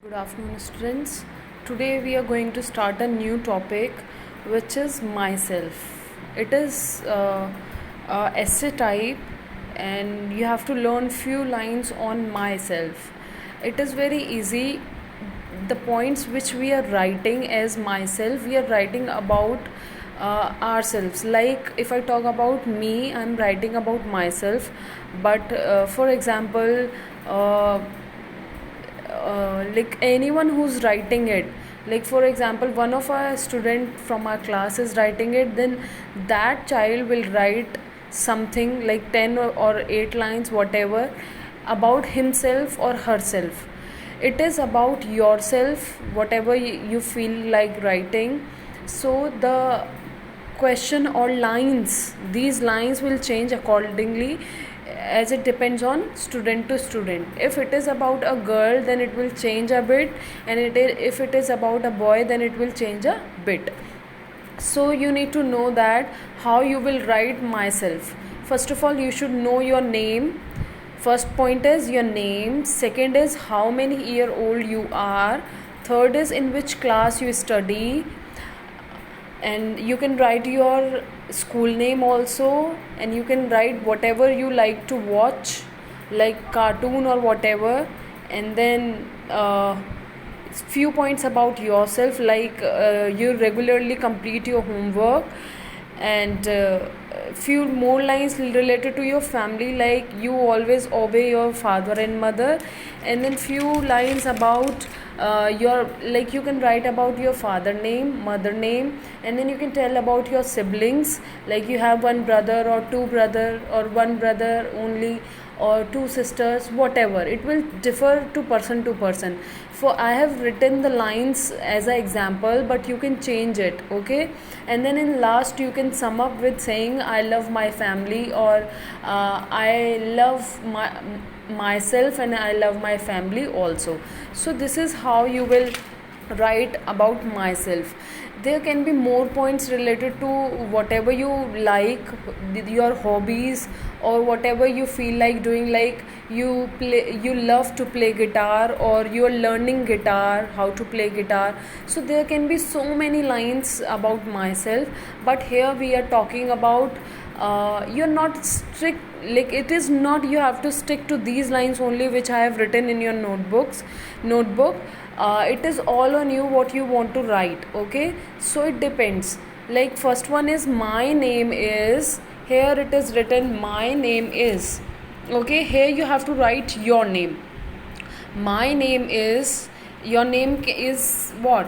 Good afternoon, students. Today we are going to start a new topic, which is myself. It is a essay type, and you have to learn few lines on myself. It is very easy. The points which we are writing as myself, we are writing about ourselves. Like if I talk about me, I'm writing about myself. But for example. Like anyone who's writing it, like for example one of our student from our class is writing it, then that child will write something like 10 or 8 lines, whatever, about himself or herself. It is about yourself, whatever you feel like writing. So the question or lines, these lines will change accordingly, as it depends on student to student. If it is about a girl, then it will change a bit, and if it is about a boy, then it will change a bit. So you need to know that how you will write myself. First of all, you should know your name. First point is your name. Second is how many year old you are. Third is in which class you study. And you can write your school name also, and you can write whatever you like to watch, like cartoon or whatever. And then few points about yourself, like you regularly complete your homework, and few more lines related to your family, like you always obey your father and mother. And then few lines about your, like you can write about your father name, mother name. And then you can tell about your siblings, like you have one brother or two brother, or one brother only, or two sisters, whatever. It will differ to person. For I have written the lines as an example, but you can change it, okay? And then in last you can sum up with saying I love my family, or I love myself and I love my family also. So this is how you will write about myself. There can be more points related to whatever you like, your hobbies, or whatever you feel like doing, like you love to play guitar, or you are learning guitar, how to play guitar. So there can be so many lines about myself, but here we are talking about you're not strict, like it is not you have to stick to these lines only which I have written in your notebook. It is all on you what you want to write, okay? So it depends. Like first one is my name is, here it is written my name is, okay? Here you have to write your name. My name is, your name is what?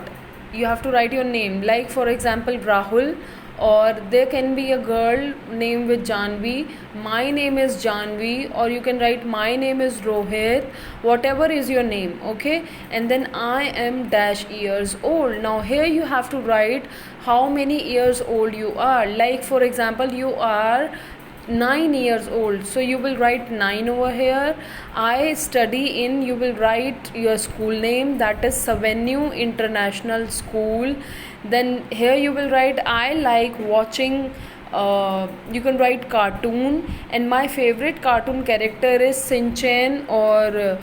You have to write your name, like for example Rahul, or there can be a girl named with Janvi. My name is Janvi, or you can write my name is Rohit, whatever is your name, okay? And then I am dash years old. Now here you have to write how many years old you are. Like for example you are 9 years old, so you will write 9 over here. I study in, you will write your school name, that is Savenue International School. Then here you will write I like watching, you can write cartoon, and my favorite cartoon character is Shinchan, or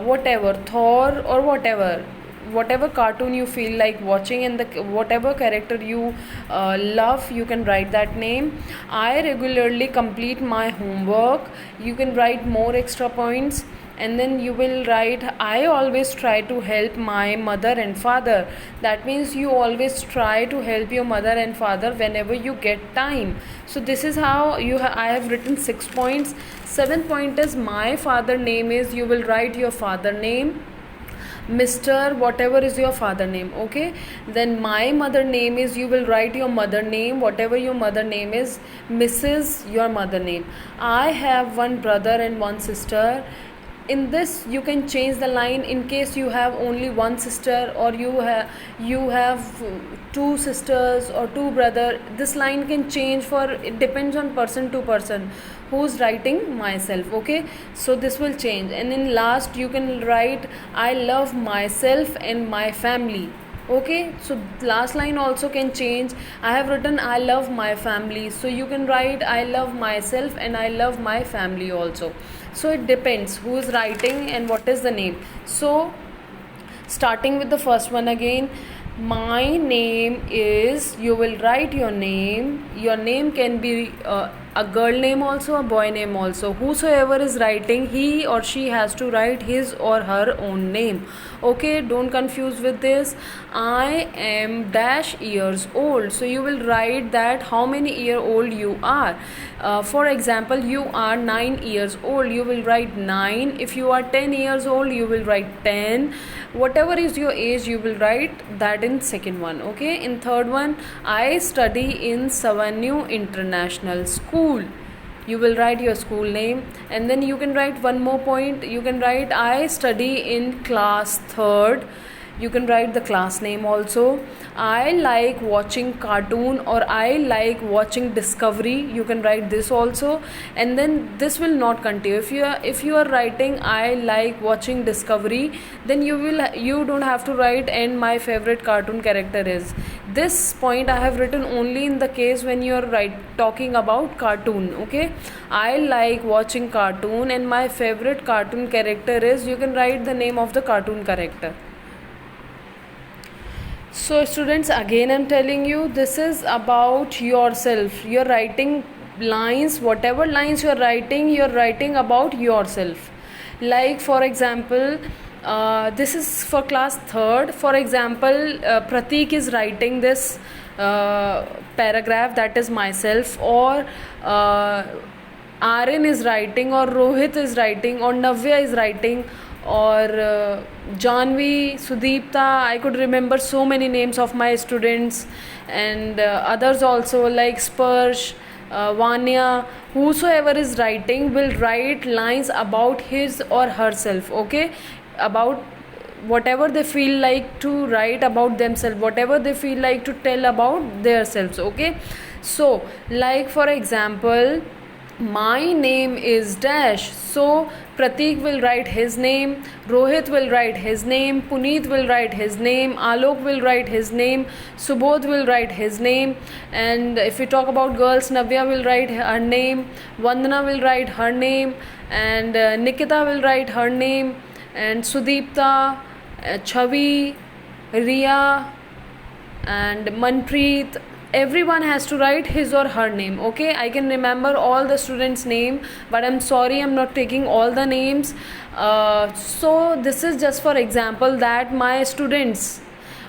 whatever, Thor, or whatever cartoon you feel like watching, and the whatever character you love, you can write that name. I regularly complete my homework, you can write more extra points. And then you will write I always try to help my mother and father. That means you always try to help your mother and father whenever you get time. So this is how I have written 6 points. 7th point is my father name is, you will write your father name, Mr. whatever is your father name, okay? Then my mother name is, you will write your mother name, whatever your mother name is, Mrs. your mother name. I have one brother and one sister. In this you can change the line in case you have only one sister, or you have two sisters or two brother. This line can change, for it depends on person to person who's writing myself, okay? So this will change. And in last you can write I love myself and my family, okay? So last line also can change. I have written I love my family, so you can write I love myself and I love my family also. So it depends who is writing and what is the name. So Starting with the first one again. My name is, you will write your name. Your name can be a girl name also, a boy name also. Whosoever is writing, he or she has to write his or her own name. Okay, don't confuse with this. I am dash years old. So you will write that how many year old you are. For example, you are 9 years old. You will write 9. If you are 10 years old, you will write 10. Whatever is your age, you will write that in second one. Okay, in third one, I study in Savannu International School. You will write your school name, and then you can write one more point. You can write I study in class third. You can write the class name also. I like watching cartoon, or I like watching Discovery. You can write this also, and then this will not continue. If you are writing I like watching Discovery, then you don't have to write and my favorite cartoon character is. This point I have written only in the case when you are talking about cartoon. Okay, I like watching cartoon and my favorite cartoon character is. You can write the name of the cartoon character. So students, again I'm telling you, this is about yourself. You're writing lines, whatever lines you're writing about yourself. Like for example, this is for class third. For example, Pratik is writing this paragraph, that is myself, or Aryan is writing, or Rohit is writing, or Navya is writing, or Janvi, Sudeepta. I could remember so many names of my students, and others also like Sparsh, Vanya. Whosoever is writing will write lines about his or herself. Okay, about whatever they feel like to write about themselves, whatever they feel like to tell about themselves. Okay, so like for example, my name is dash. So Pratik will write his name, Rohit will write his name, Puneet will write his name, Alok will write his name, Subodh will write his name. And if we talk about girls, Navya will write her name, Vandana will write her name, and Nikita will write her name, and Sudeepta, Chavi, Riya, and Manpreet. Everyone has to write his or her name. Okay, I can remember all the students' name, but I'm sorry, I'm not taking all the names. So this is just for example that my students,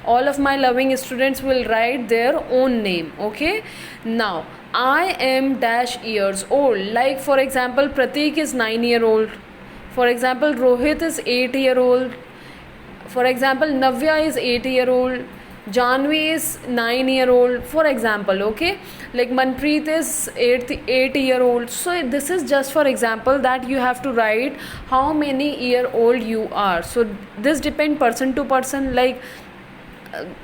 all of my loving students, will write their own name. Okay, now I am dash years old. Like for example, Pratik is 9-year-old. For example, Rohit is 8-year-old. For example, Navya is 8-year-old. Janvi is 9-year-old, for example. Okay, like Manpreet is 8-year-old. So this is just for example that you have to write how many year old you are. So this depends person to person. Like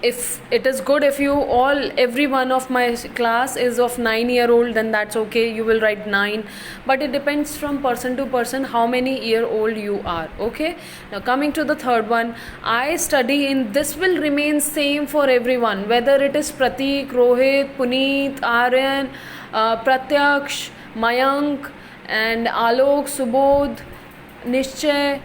if it is good if every one of my class is of 9-year-old, then that's okay, you will write 9. But it depends from person to person how many year old you are. Okay, now coming to the third one, I study in. This will remain same for everyone, whether it is Pratik, Rohit, Puneet, Aryan, Pratyaksh, Mayank, and Alok, Subodh, Nishchay,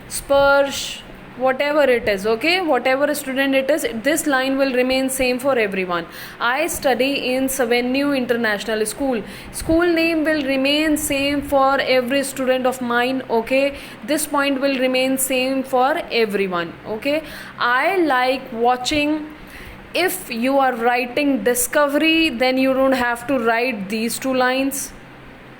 Sparsh, whatever it is. Okay, whatever student it is, this line will remain same for everyone. I study in Savannu International School. School name will remain same for every student of mine. Okay, this point will remain same for everyone. Okay, I like watching. If you are writing Discovery, then you don't have to write these two lines.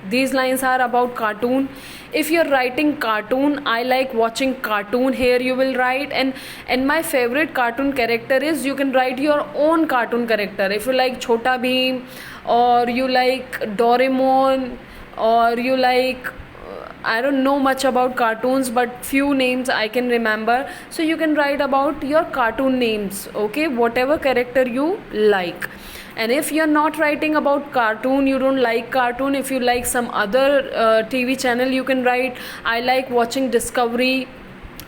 These lines are about cartoon. If you're writing cartoon, I like watching cartoon, here you will write. And my favorite cartoon character is, you can write your own cartoon character. If you like Chhota Bheem, or you like Doraemon, or you like I don't know much about cartoons, but few names I can remember. So you can write about your cartoon names. Okay, whatever character you like. And if you're not writing about cartoon, you don't like cartoon, if you like some other TV channel, you can write I like watching Discovery,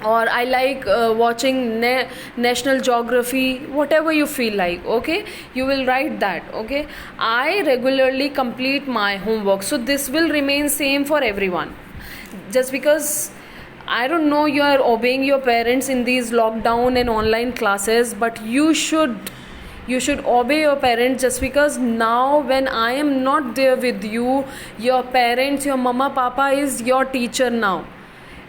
or I like watching National Geography, whatever you feel like. Okay, you will write that. Okay, I regularly complete my homework. So this will remain same for everyone. Just because I don't know you are obeying your parents in these lockdown and online classes, but you should obey your parents, just because now when I am not there with you, your parents, your mama papa is your teacher now.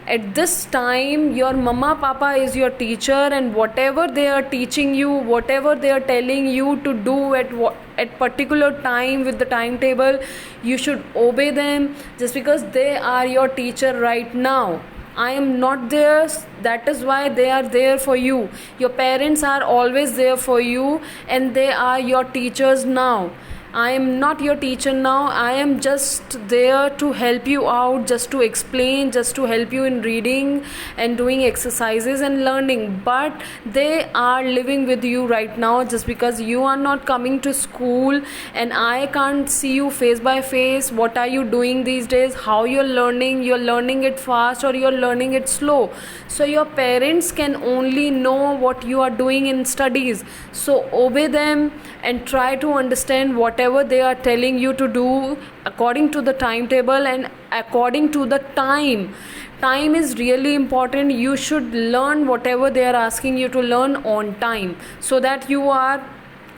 At this time your mama papa is your teacher, and whatever they are teaching you, whatever they are telling you to do at particular time with the timetable, you should obey them, just because they are your teacher right now. I am not there, that is why they are there for you. Your parents are always there for you, and they are your teachers now. I am not your teacher now. I am just there to help you out, just to explain, just to help you in reading and doing exercises and learning. But they are living with you right now, just because you are not coming to school and I can't see you face by face. What are you doing these days? How you're learning? You're learning it fast or you're learning it slow. So your parents can only know what you are doing in studies. So obey them and try to understand whatever they are telling you to do according to the timetable and according to the time. Time is really important. You should learn whatever they are asking you to learn on time, so that you are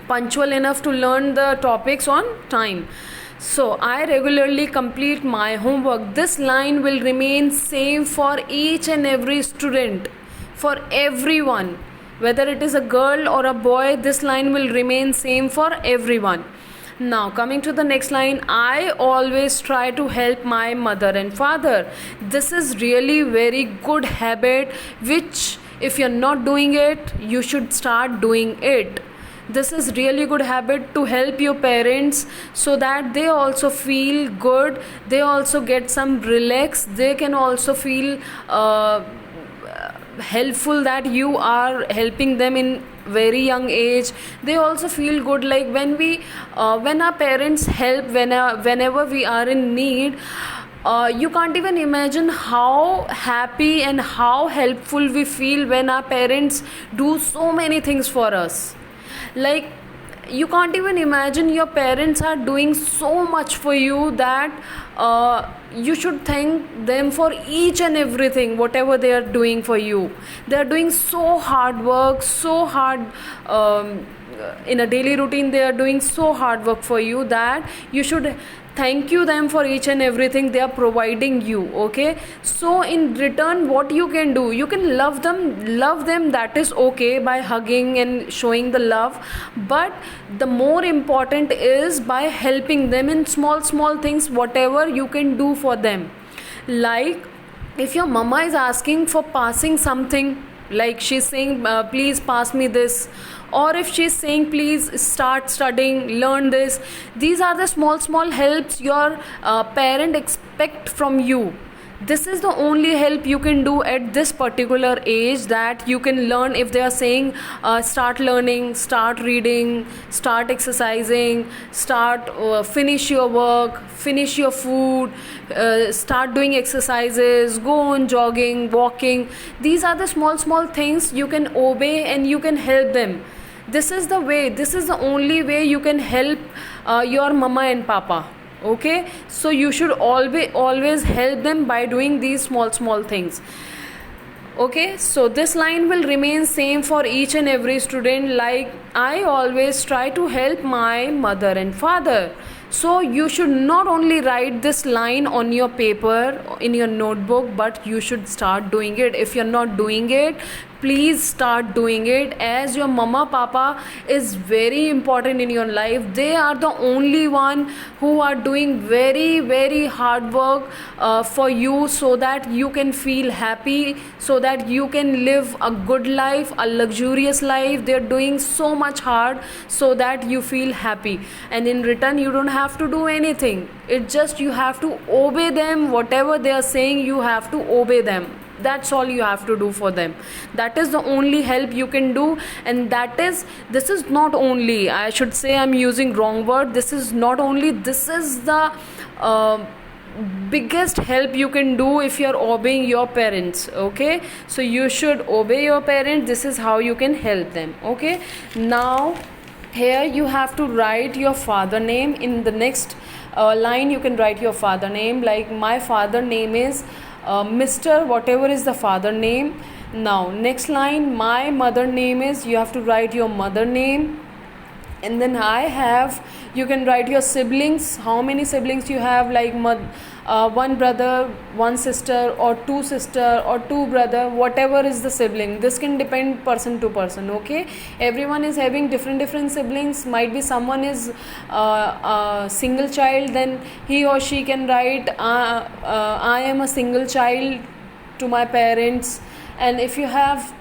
punctual enough to learn the topics on time. So I regularly complete my homework. This line will remain same for each and every student, for everyone. Whether it is a girl or a boy, this line will remain same for everyone. Now coming to the next line, I always try to help my mother and father. This is really very good habit, which if you're not doing it, you should start doing it. This is really good habit to help your parents, so that they also feel good, they also get some relax, they can also feel helpful that you are helping them in very young age. They also feel good, like when our parents help, whenever we are in need, you can't even imagine how happy and how helpful we feel when our parents do so many things for us. Like, you can't even imagine, your parents are doing so much for you that you should thank them for each and everything whatever they are doing for you. They are doing so hard work, so hard, in a daily routine they are doing so hard work for you, that you should thank you them for each and everything they are providing you. Okay, so in return what you can do, you can love them, that is okay, by hugging and showing the love. But the more important is by helping them in small things, whatever you can do for them. Like, if your mama is asking for passing something, like she's saying please pass me this, or if she's saying please start studying, learn this, these are the small helps your parent expect from you. This is the only help you can do at this particular age, that you can learn. If they are saying start learning, start reading, start exercising, start finish your work, finish your food, start doing exercises, go on jogging, walking, these are the small things you can obey and you can help them. This is the way, this is the only way you can help your mama and papa. Okay, so you should always help them by doing these small things. Okay, so this line will remain same for each and every student. Like, I always try to help my mother and father. So you should not only write this line on your paper, in your notebook, but you should start doing it. If you're not doing it, please start doing it, as your mama papa is very important in your life. They are the only one who are doing very hard work for you, so that you can feel happy, so that you can live a good life, a luxurious life. They're doing so much hard so that you feel happy, and in return you don't have to do anything. It's just you have to obey them. Whatever they are saying, you have to obey them. That's all you have to do for them. That is the only help you can do. And this is not only, I should say, I'm using wrong word, this is not only, this is the biggest help you can do if you're obeying your parents. Okay, so you should obey your parents. This is how you can help them. Okay, now here you have to write your father name. In the next line you can write your father name. Like, my father name is Mr. whatever is the father name. Now next line, my mother name is, you have to write your mother name. And then I have, you can write your siblings, how many siblings you have, like one brother, one sister, or two sister, or two brother, whatever is the sibling. This can depend person to person, okay? Everyone is having different siblings. Might be someone is a single child, then he or she can write, I am a single child to my parents. And if you have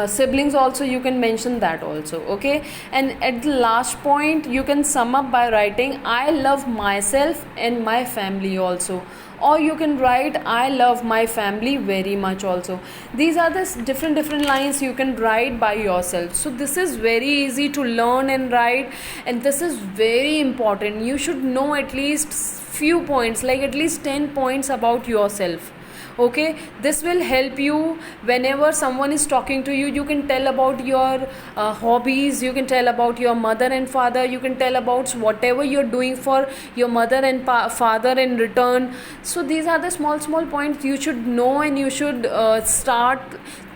siblings also, you can mention that also, okay? And at the last point, you can sum up by writing, I love myself and my family also, or you can write, I love my family very much also. These are the different lines you can write by yourself. So this is very easy to learn and write, and this is very important. You should know at least few points, like at least 10 points about yourself, okay? This will help you whenever someone is talking to you. You can tell about your hobbies, you can tell about your mother and father, you can tell about whatever you're doing for your mother and father in return. So these are the small points you should know, and you should start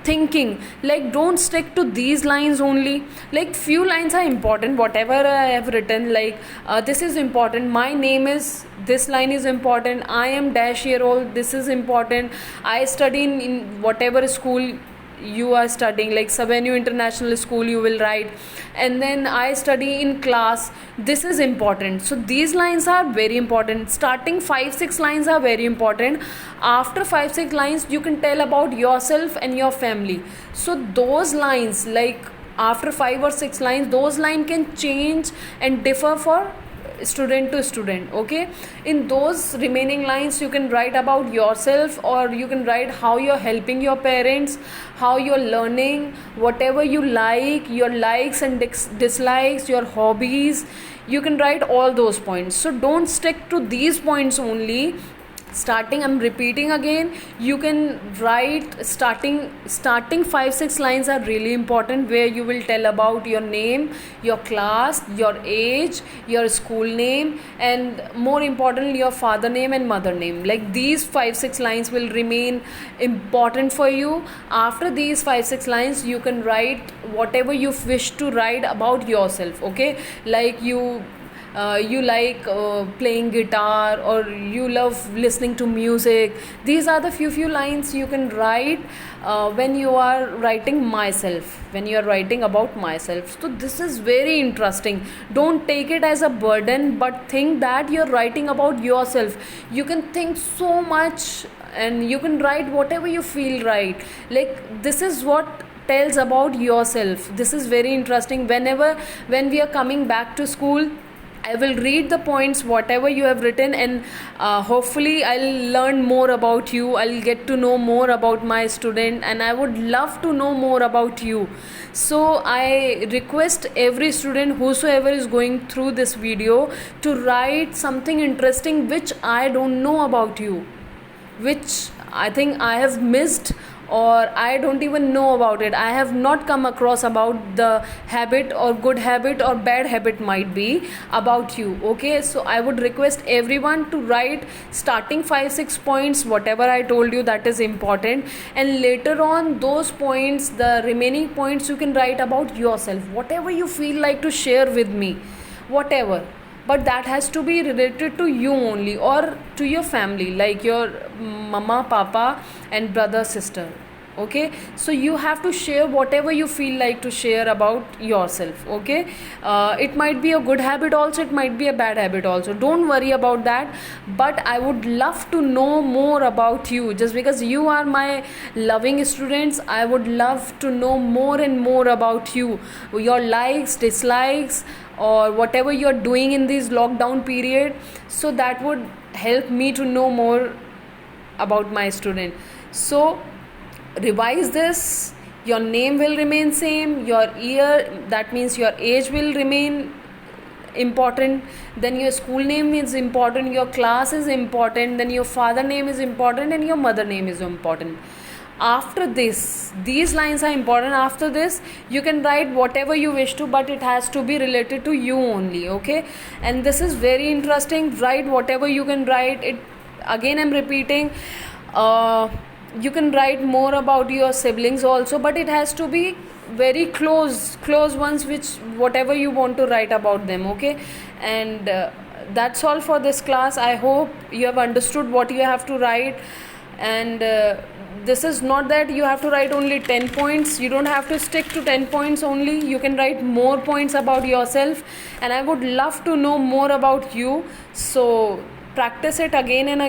thinking. Like, don't stick to these lines only. Like, few lines are important, whatever I have written, like this is important, my name is, this line is important, I am dash year old, this is important, I study in whatever school you are studying, like Savenue International School you will write, and then I study in class, this is important. So these lines are very important. Starting 5-6 lines are very important. After 5-6 lines, you can tell about yourself and your family. So those lines, like after 5 or 6 lines, those lines can change and differ for student to student, okay? In those remaining lines, you can write about yourself, or you can write how you're helping your parents, how you're learning, whatever you like, your likes and dislikes, your hobbies. You can write all those points. So don't stick to these points only. Starting, I'm repeating again, you can write starting 5-6 lines are really important, where you will tell about your name, your class, your age, your school name, and more importantly your father name and mother name. Like, these 5-6 lines will remain important for you. After these 5-6 lines, you can write whatever you wish to write about yourself, okay? Like you like playing guitar, or you love listening to music. These are the few lines you can write when you are writing myself, when you are writing about myself. So this is very interesting. Don't take it as a burden, but think that you're writing about yourself. You can think so much, and you can write whatever you feel right. Like, this is what tells about yourself. This is very interesting. When we are coming back to school, I will read the points, whatever you have written, and hopefully I'll learn more about you. I'll get to know more about my student, and I would love to know more about you. So I request every student, whosoever is going through this video, to write something interesting which I don't know about you, which I think I have missed, or I don't even know about it. I have not come across about the habit, or good habit or bad habit might be about you, okay? So I would request everyone to write starting 5-6 points, whatever I told you, that is important. And later on, those points, the remaining points, you can write about yourself, whatever you feel like to share with me, whatever. But that has to be related to you only, or to your family, like your mama, papa and brother, sister, okay? So you have to share whatever you feel like to share about yourself, okay? It might be a good habit also, it might be a bad habit also, don't worry about that. But I would love to know more about you. Just because you are my loving students, I would love to know more and more about you, your likes, dislikes, or whatever you're doing in this lockdown period. So that would help me to know more about my student. So revise this. Your name will remain same, your year, that means your age, will remain important. Then your school name is important, your class is important, then your father name is important, and your mother name is important. After this, these lines are important. After this, you can write whatever you wish to, but it has to be related to you only, okay? And this is very interesting. Write whatever you can write it. Again, I'm repeating, uh, you can write more about your siblings also, but it has to be very close ones, which whatever you want to write about them. Okay. And that's all for this class. I hope you have understood what you have to write. And this is not that you have to write only 10 points. You don't have to stick to 10 points only. You can write more points about yourself, and I would love to know more about you. So practice it again and again.